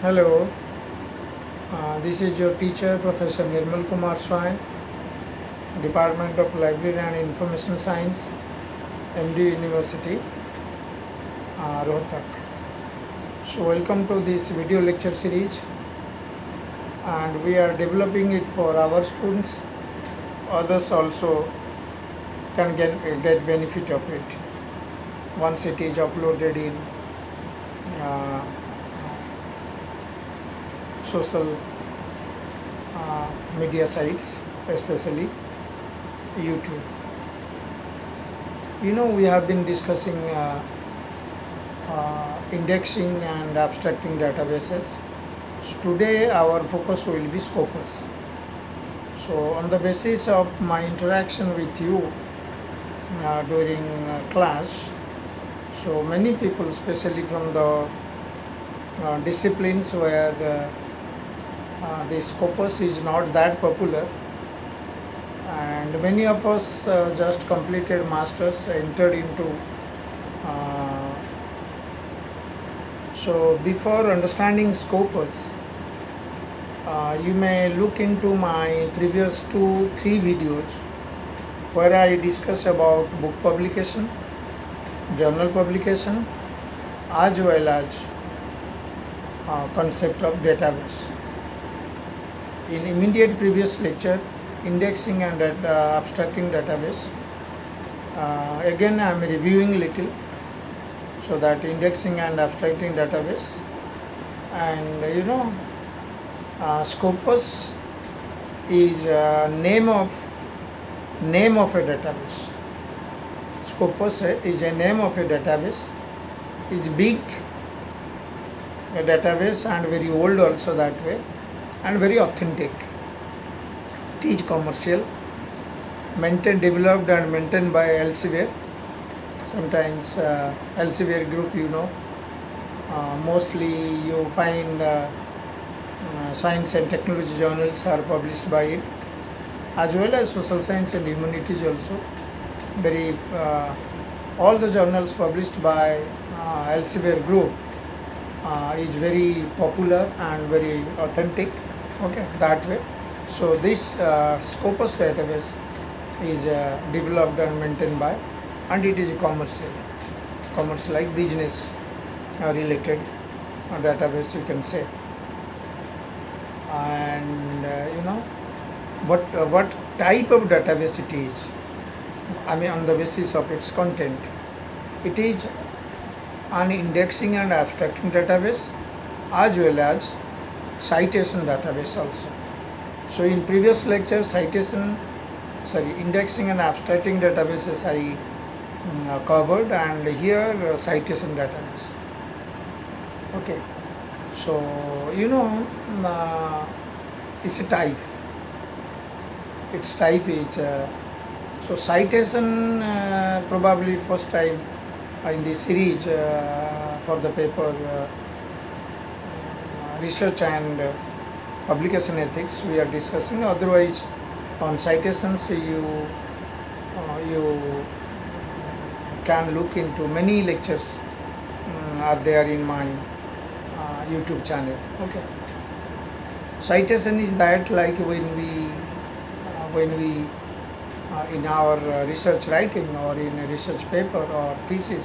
Hello, this is your teacher, Professor Nirmal Kumar Swai, Department of Library and Information Science, MD University, Rohtak. So, welcome to this video lecture series, and we are developing it for our students. Others also can get benefit of it once it is uploaded in uh, social media sites, especially YouTube. We have been discussing indexing and abstracting databases. So today, our focus will be Scopus. So, on the basis of my interaction with you during class, so many people, especially from the disciplines where the Scopus is not that popular, and many of us just completed masters, entered into so before understanding Scopus, you may look into my previous 2-3 videos where I discuss about book publication, journal publication, as well as concept of database. In immediate previous lecture, indexing and abstracting database. Again, I am reviewing little, so that indexing and abstracting database, and Scopus is name of a database. Scopus is a name of a database. Is big a database and very old also that way, and very authentic. It is commercial, maintained, developed and maintained by Elsevier. Sometimes Elsevier group, mostly you find science and technology journals are published by it, as well as social science and humanities also. Very all the journals published by Elsevier group is very popular and very authentic. Okay, that way. So this Scopus database is developed and maintained by, and it is commercial like business related database, you can say. And what type of database it is, I mean, on the basis of its content, it is an indexing and abstracting database as well as citation database also. So in previous lecture, indexing and abstracting databases I covered, and here citation database. Okay, so it's a type. Its type is so citation, probably first time in the series for the paper research and publication ethics we are discussing. Otherwise, on citations you can look into many lectures are there in my YouTube channel. Okay, citation is that, like when we in our research writing or in a research paper or thesis,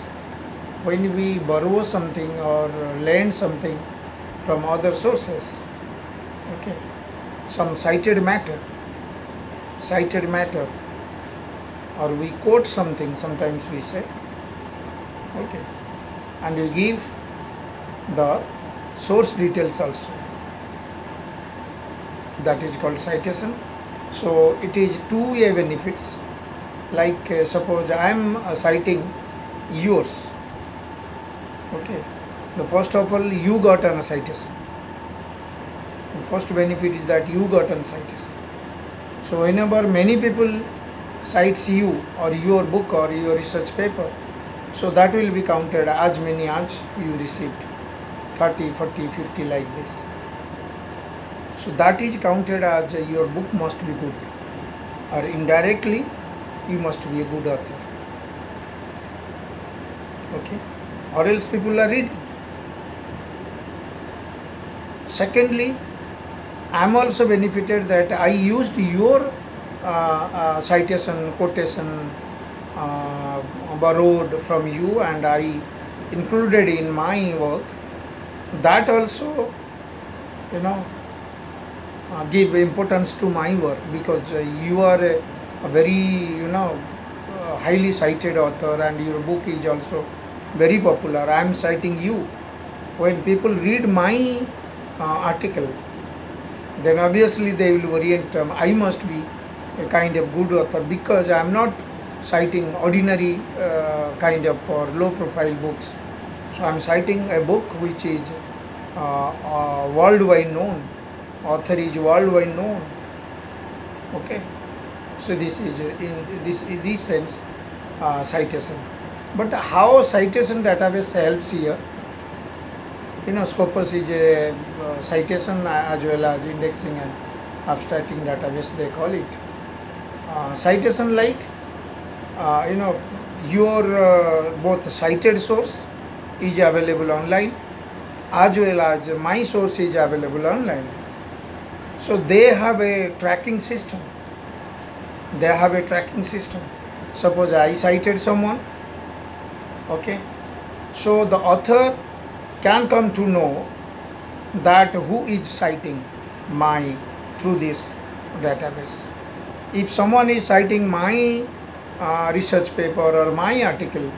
when we borrow something or lend something from other sources, okay, some cited matter, or we quote something, sometimes we say, okay, and you give the source details also. That is called citation. So it is two-way benefits. Like suppose I am citing yours. Okay. The first of all, you got an citation. The first benefit is that you got an citation. So whenever many people cites you or your book or your research paper, so that will be counted as many as you received, 30, 40, 50 like this. So that is counted as your book must be good, or indirectly you must be a good author. Okay, or else people are reading. Secondly, I'm also benefited that I used your citation, quotation, borrowed from you, and I included in my work. That also, you know, give importance to my work, because you are a very, highly cited author, and your book is also very popular. I am citing you. When people read my article, then obviously they will orient, I must be a kind of good author, because I am not citing ordinary kind of or low profile books. So I am citing a book which is worldwide known. Author is worldwide known. Okay. So this is in this sense citation. But how citation database helps here? Scopus is a citation as well as indexing and abstracting database, they call it. Citation like, your both cited source is available online, as well as my source is available online. So they have a tracking system. Suppose I cited someone, okay, so the author can come to know that who is citing my through this database. If someone is citing my research paper or my article,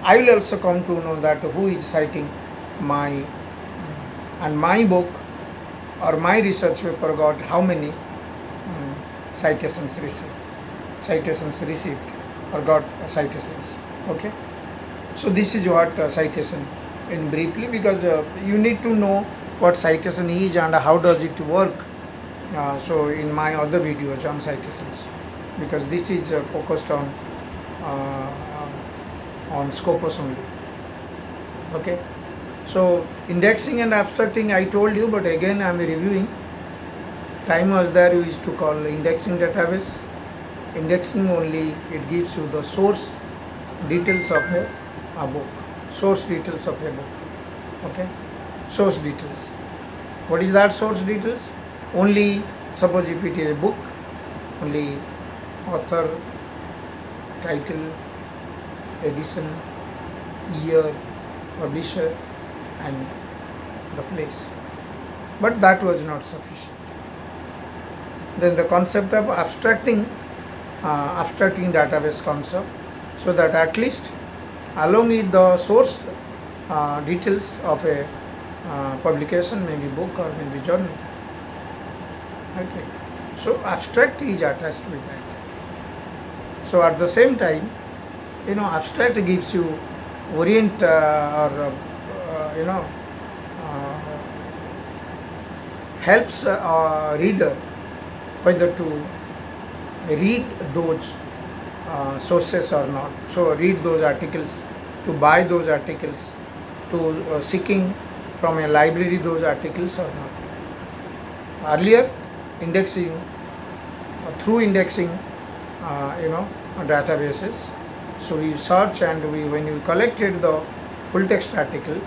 I will also come to know that who is citing my book or my research paper got how many citations received or got citations. Okay. So this is what citation in briefly, because you need to know what citation is and how does it work. So in my other videos on citations, because this is focused on Scopus only. Okay. So indexing and abstracting I told you, but again I am reviewing. Time was there, you used to call indexing database. Indexing only, it gives you the source details of a book. Source details of a book. Okay. Source details. What is that source details? Only, suppose if it is a book, only author, title, edition, year, publisher, and the place. But that was not sufficient. Then the concept of abstracting database comes up, so that at least along with the source details of a publication, maybe book or maybe journal. Okay. So abstract is attached with that. So at the same time, abstract gives you orient helps a reader whether to read those sources or not. So read those articles, to buy those articles, to seeking from a library those articles or not. Earlier, indexing, through indexing, databases, so we search and when you collected the full text article,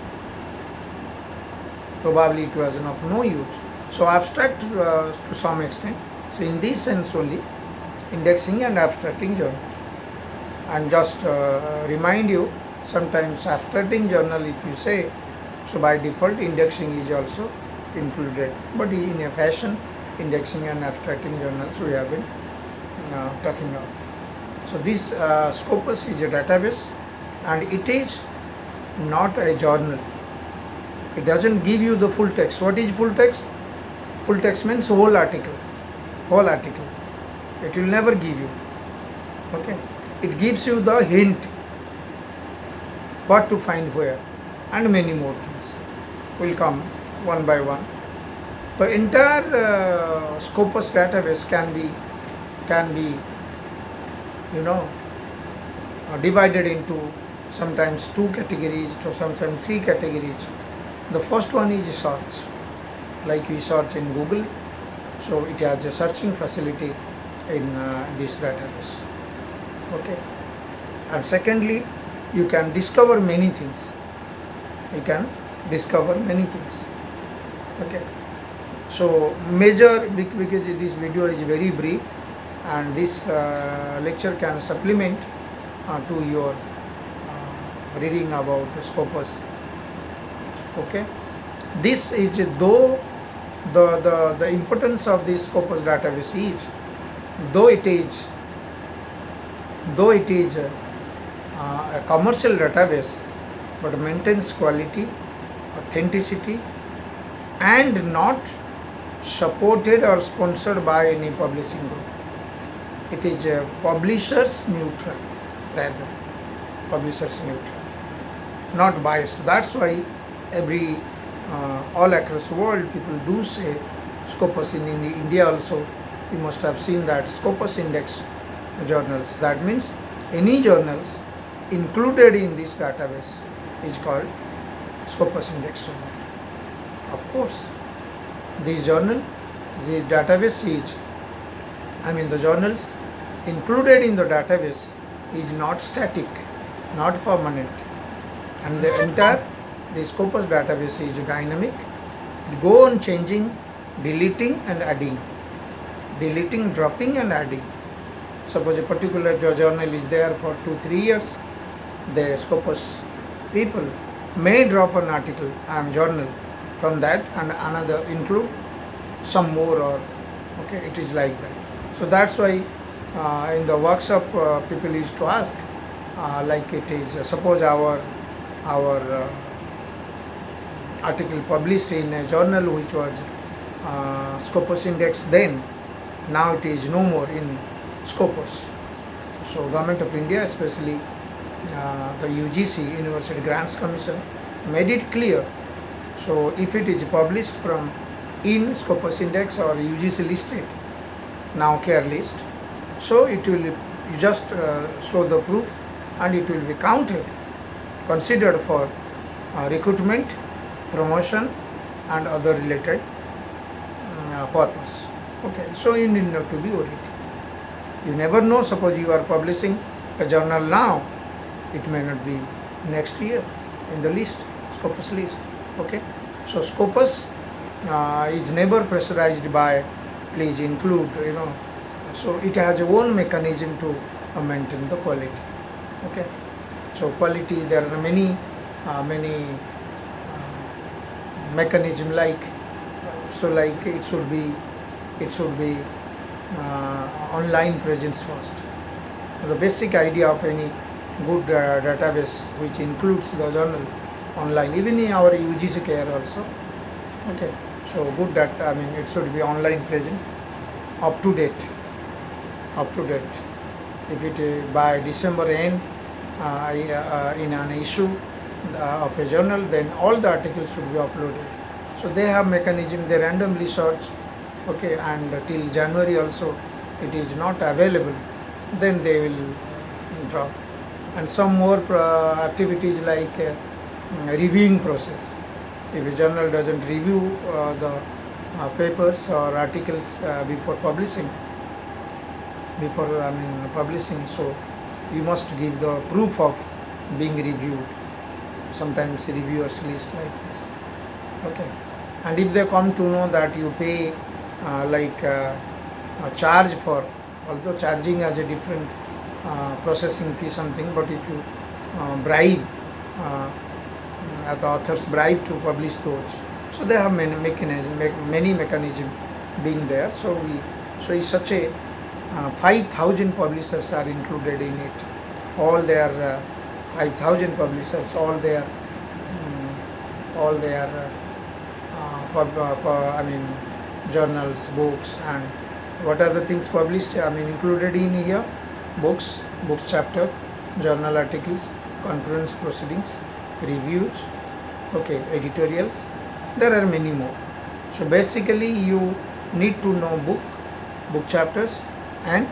probably it was of no use. So abstract to some extent. So in this sense only, indexing and abstracting journal. And just remind you, sometimes abstracting journal if you say, so by default indexing is also included. But in a fashion, indexing and abstracting journals we have been talking of. So this Scopus is a database, and it is not a journal. It doesn't give you the full text. What is full text? Full text means whole article. It will never give you. Okay. It gives you the hint, what to find where, and many more things will come one by one. The entire Scopus database can be divided into sometimes 2 categories to sometimes 3 categories. The first one is search, like we search in Google, so it has a searching facility in this database. Okay. And secondly, you can discover many things. Okay. So major, because this video is very brief, and this lecture can supplement to your reading about Scopus. Okay, this is though the importance of this Scopus database is, though it is a commercial database, but maintains quality, authenticity, and not supported or sponsored by any publishing group. It is publishers neutral, rather publishers neutral, not biased. That's why every all across the world people do say Scopus. In India also, you must have seen that Scopus index journals. That means any journals included in this database is called Scopus index journal. Of course, this journal, the database is, the journals included in the database is not static, not permanent, and the entire the Scopus database is dynamic. It go on changing, deleting and adding, deleting, dropping and adding. Suppose a particular journal is there for 2-3 years, the Scopus people may drop an article, journal from that and another include some more, or okay, it is like that. So that's why in the workshop people used to ask, like it is suppose our article published in a journal which was Scopus index then, now it is no more in Scopus. So Government of India, especially the UGC, University Grants Commission, made it clear. So if it is published from in Scopus index or UGC listed, now care list, so it will, you just show the proof and it will be counted, considered for recruitment, promotion and other related purpose. Okay, so you need not to be worried. You never know, suppose you are publishing a journal now, it may not be next year in the list, Scopus list. Okay, so Scopus is never pressurized by please include, so it has its own mechanism to maintain the quality. Okay, so quality, there are many mechanism, like so like it should be online presence first. The basic idea of any good database which includes the journal online, even in our UGC care also. Okay, so good that it should be online present, up to date. If it by December end in an issue of a journal, then all the articles should be uploaded. So they have mechanism, they randomly search. Okay, and till January also it is not available, then they will drop. And some more activities like reviewing process. If a journal doesn't review the papers or articles before publishing, so you must give the proof of being reviewed. Sometimes reviewers list like this. Okay, and if they come to know that you pay a charge for, although charging as a different processing fee something, but if you bribe the authors bribe to publish those, so they have many mechanism being there. So it's such a 5,000 publishers are included in it. All their 5,000 publishers, all their journals, books, and what are the things published, included in here: books, book chapter, journal articles, conference proceedings, reviews, okay, editorials. There are many more. So basically you need to know book chapters and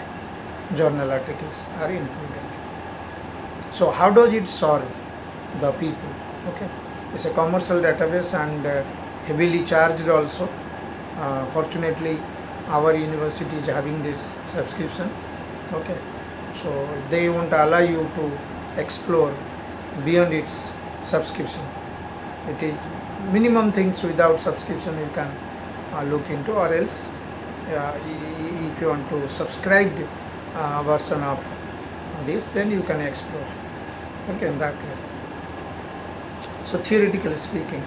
journal articles are included. So how does it serve the people? Okay, it's a commercial database and heavily charged also. Fortunately, our university is having this subscription. Okay, so they won't allow you to explore beyond its subscription. It is minimum things without subscription you can look into, or else if you want to subscribed version of this, then you can explore. Okay, in that way. So theoretically speaking,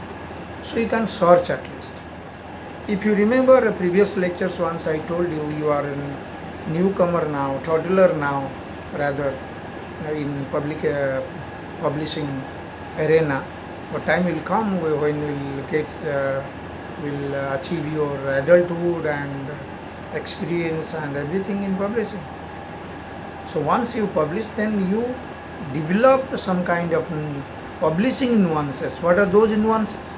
so you can search at least. If you remember previous lectures, once I told you, you are a newcomer now, toddler now, rather, in publishing arena. But time will come when will achieve your adulthood and experience and everything in publishing. So once you publish, then you develop some kind of publishing nuances. What are those nuances?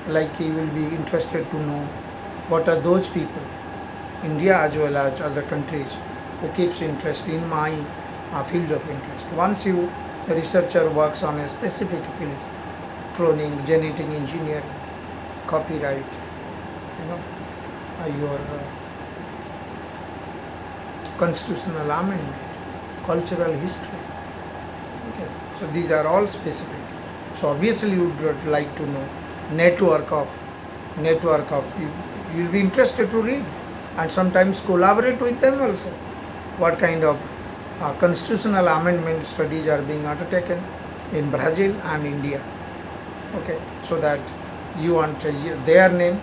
Like you will be interested to know what are those people, India as well as other countries, who keeps interest in my field of interest. Once a researcher works on a specific field, cloning, genetic engineering, copyright, your constitutional amendment, cultural history. Okay, so these are all specific. So obviously you would like to know network of you'll be interested to read and sometimes collaborate with them also. What kind of constitutional amendment studies are being undertaken in Brazil and India. Okay, so that you want their name,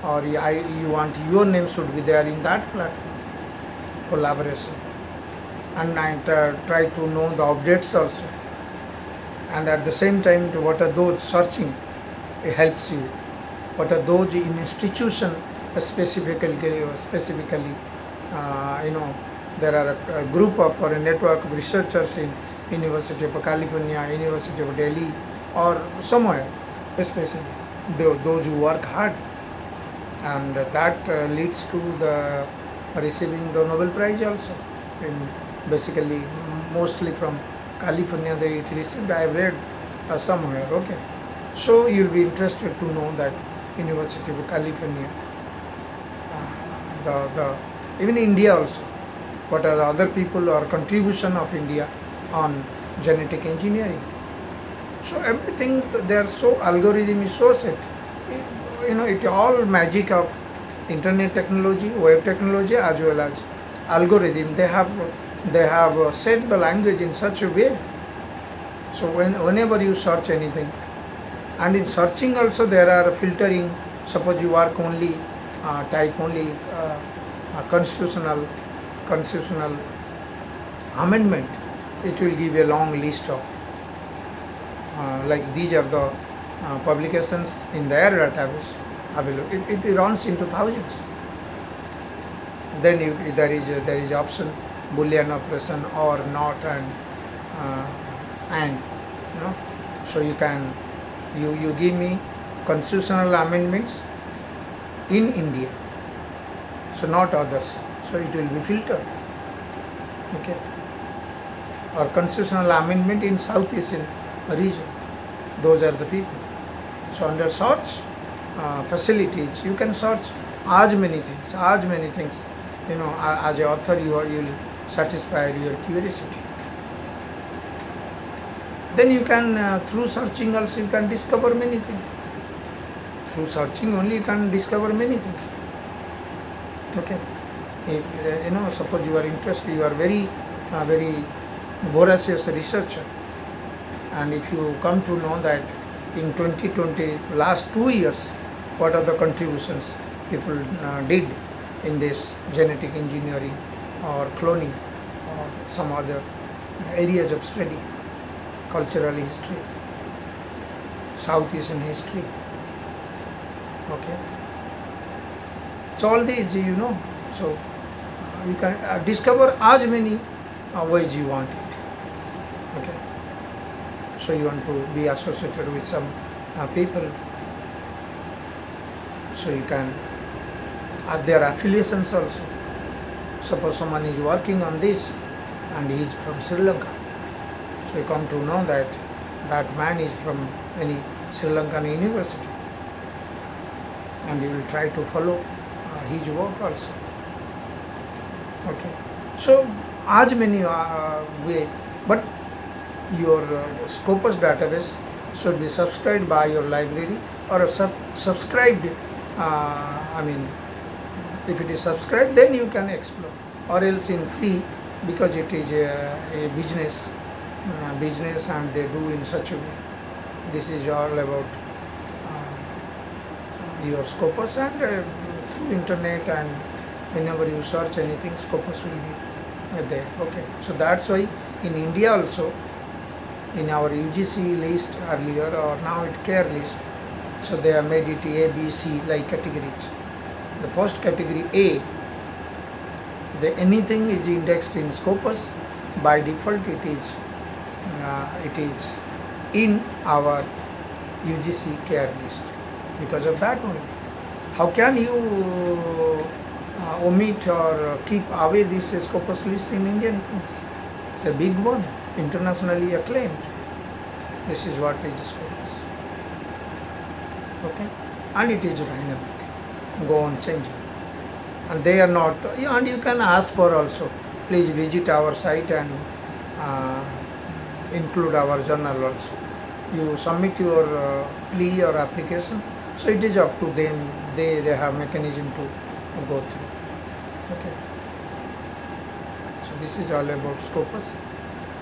or you want your name should be there in that platform, collaboration, and try to know the updates also, and at the same time what are those searching, it helps you. What are those in institution specifically, there are a group of or a network of researchers in University of California, University of Delhi, or somewhere, especially those who work hard, and that leads to the receiving the Nobel Prize also. Basically, mostly from California they received. I have read somewhere. Okay, so you'll be interested to know that University of California, even India also. What are the other people or contribution of India on genetic engineering? So everything, they are so algorithm is so set. It all magic of internet technology, web technology, as well as algorithm. They have set the language in such a way. So whenever you search anything, and in searching also there are filtering. Suppose you work only type only constitutional amendment, it will give a long list of like these are the publications in their database available. It runs into thousands. Then there is option Boolean operation or not, and so you can you give me constitutional amendments in India, so not others, so it will be filtered. Okay, or constitutional amendment in South Asian region, those are the people. So under search facilities, you can search as many things. As an author, you will satisfy your curiosity. Then you can through searching also you can discover many things. Through searching only you can discover many things. Okay, if suppose you are interested, you are very voracious researcher, and if you come to know that in 2020 last 2 years, what are the contributions people did in this genetic engineering or cloning or some other areas of study, cultural history, South Asian history. Okay, so all these so you can discover as many ways you want it. Okay, so you want to be associated with some people, so you can there are affiliations also. Suppose someone is working on this and he is from Sri Lanka, so you come to know that that man is from any Sri Lankan university, and you will try to follow his work also. Okay, so as many way, but your Scopus database should be subscribed by your library or subscribed I mean, if it is subscribed, then you can explore, or else in free, because it is a business, and they do in such a way. This is all about your Scopus, and through internet, and whenever you search anything, Scopus will be there. Okay, so that's why in India also, in our UGC list earlier, or now it care list, so they have made it A, B, C like categories. The first category A, anything is indexed in Scopus, by default it is in our UGC care list. Because of that only, how can you omit or keep away this Scopus list in Indian things? It's a big one, internationally acclaimed. This is what is Scopus. Okay, and it is dynamic, go on changing, and they are not. And you can ask for also, please visit our site and include our journal also. You submit your plea or application, so it is up to them. They have mechanism to go through. Okay, so this is all about Scopus.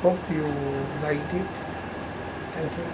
Hope you liked it. Thank you.